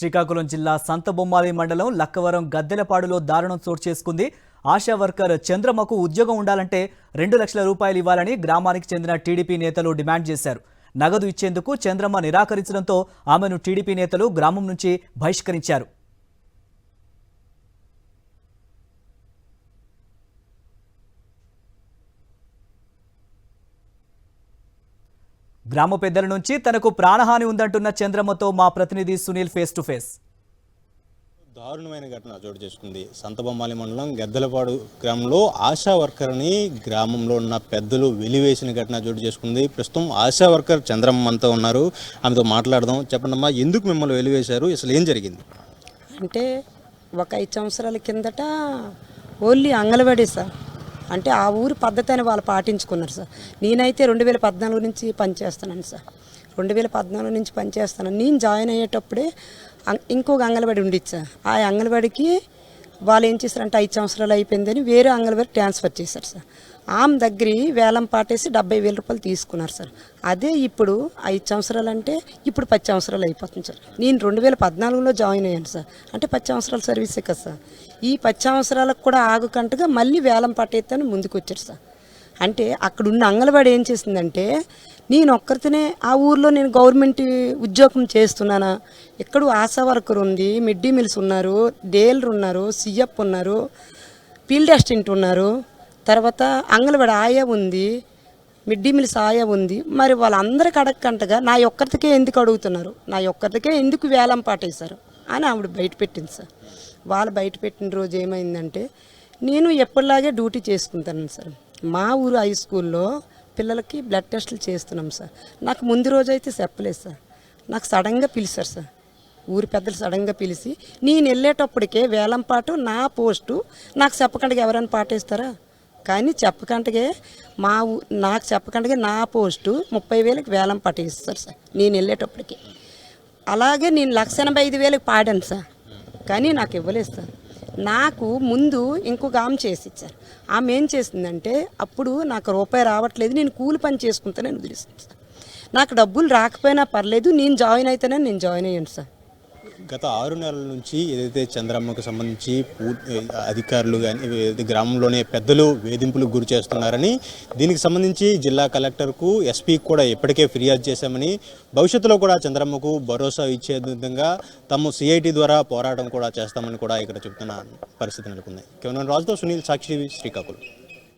శ్రీకాకుళం జిల్లా సంతబొమ్మాలి మండలం లక్కవరం గద్దెలపాడులో దారుణం చోటు చేసుకుంది. ఆశా వర్కర్ చంద్రమ్మకు ఉద్యోగం ఉండాలంటే 2 లక్షల రూపాయలు ఇవ్వాలని గ్రామానికి చెందిన టీడీపీ నేతలు డిమాండ్ చేశారు. నగదు ఇచ్చేందుకు చంద్రమ్మ నిరాకరించడంతో ఆమెను టీడీపీ నేతలు గ్రామం నుంచి బహిష్కరించారు. గ్రామ పెద్దల నుంచి తనకు ప్రాణహాని ఉందంటున్న చంద్రమ్మతో మా ప్రతినిధి సునీల్ ఫేస్ టు ఫేస్. దారుణమైన ఘటన చోటు చేసుకుంది. సంతబొమ్మాలి మండలం గద్దెలపాడు గ్రామంలో ఆశా వర్కర్ని గ్రామంలో ఉన్న పెద్దలు వెలివేసిన ఘటన చోటు చేసుకుంది. ప్రస్తుతం ఆశా వర్కర్ చంద్రమ్మ అంతా ఉన్నారు, ఆమెతో మాట్లాడదాం. చెప్పండమ్మా, ఎందుకు మిమ్మల్ని వెలివేశారు, అసలు ఏం జరిగింది? అంటే ఒక 5 సంవత్సరాల కిందట ఓన్లీ అంగన్వాడీ సార్, అంటే ఆ ఊరు పద్ధతిని వాళ్ళు పాటించుకున్నారు సార్. నేనైతే 2014 నుంచి పనిచేస్తున్నాను సార్. 2014 నుంచి పనిచేస్తాను. నేను జాయిన్ అయ్యేటప్పుడే ఇంకొక అంగన్వాడీ ఉండిచ్చు సార్. ఆ అంగన్వాడీకి వాళ్ళు ఏం చేశారంటే 5 సంవత్సరాలు అయిపోయిందని వేరే అంగన్వాడీ ట్రాన్స్ఫర్ చేశారు సార్. ఆమె దగ్గర వేలం పాటేసి 70,000 రూపాయలు తీసుకున్నారు సార్. అదే ఇప్పుడు 5 సంవత్సరాలు అంటే ఇప్పుడు 10 సంవత్సరాలు అయిపోతుంది సార్. నేను 2014లో జాయిన్ అయ్యాను సార్. అంటే 10 సంవత్సరాల సర్వీసే కదా సార్. ఈ 10 సంవత్సరాలకు కూడా ఆగుకంటగా మళ్ళీ వేలం పాటేస్తాను ముందుకు వచ్చారు సార్. అంటే అక్కడున్న అంగన్వాడీ ఏం చేసిందంటే, నేను ఒక్కరితోనే ఆ ఊర్లో నేను గవర్నమెంట్ ఉద్యోగం చేస్తున్నానా, ఎక్కడో ఆశా వర్కర్ ఉంది, మిడ్ డే మీల్స్ ఉన్నారు, డేలర్ ఉన్నారు, సిఎఫ్ ఉన్నారు, ఫీల్డ్ అసిస్టెంట్ ఉన్నారు, తర్వాత అంగన్వాడీ ఆయా ఉంది, మిడ్ డే మీల్స్ ఆయా ఉంది. మరి వాళ్ళందరికీ అడగకంటగా నా ఒక్కరికే ఎందుకు అడుగుతున్నారు, నా ఒక్కరికే ఎందుకు వేలం పాటేశారు అని ఆవిడ బయట పెట్టింది సార్. వాళ్ళు బయట పెట్టిన రోజు ఏమైందంటే, నేను ఎప్పటిలాగే డ్యూటీ చేసుకుంటాను సార్. మా ఊరు హై స్కూల్లో పిల్లలకి బ్లడ్ టెస్టులు చేస్తున్నాం సార్. నాకు ముందు రోజు అయితే చెప్పలేదు సార్. నాకు సడన్గా పిలిచారు సార్. ఊరి పెద్దలు సడన్గా పిలిచి, నేను వెళ్ళేటప్పటికే వేలంపాటు నా పోస్టు నాకు చెప్పకుండా ఎవరైనా పాటేస్తారా, కానీ చెప్పకంటగే నాకు చెప్పకంటగే నా పోస్టు 30,000కి వేలం పాటేస్తారు సార్ నేను వెళ్ళేటప్పటికి. అలాగే నేను 1,85,000కి పాడాను సార్, కానీ నాకు ఇవ్వలేదు సార్. నాకు ముందు ఇంకొక ఆమె చేసి ఇచ్చారు. ఆమె ఏం చేసిందంటే, అప్పుడు నాకు రూపాయి రావట్లేదు, నేను కూలి పని చేసుకుంటానని వదిలేస్తాను సార్. నాకు డబ్బులు రాకపోయినా పర్లేదు, నేను జాయిన్ అయితేనే నేను జాయిన్ అయ్యాను సార్. గత 6 నెలల నుంచి ఏదైతే చంద్రమ్మకు సంబంధించి అధికారులు కానీ గ్రామంలోనే పెద్దలు వేధింపులకు గురి చేస్తున్నారని, దీనికి సంబంధించి జిల్లా కలెక్టర్కు ఎస్పీకి కూడా ఇప్పటికే ఫిర్యాదు చేశామని, భవిష్యత్తులో కూడా చంద్రమ్మకు భరోసా ఇచ్చే విధంగా తాము సిఐటి ద్వారా పోరాటం కూడా చేస్తామని కూడా ఇక్కడ చెబుతున్న పరిస్థితి నెలకొంది. కేవలం రాజుతో సునీల్, సాక్షి, శ్రీకాకుళం.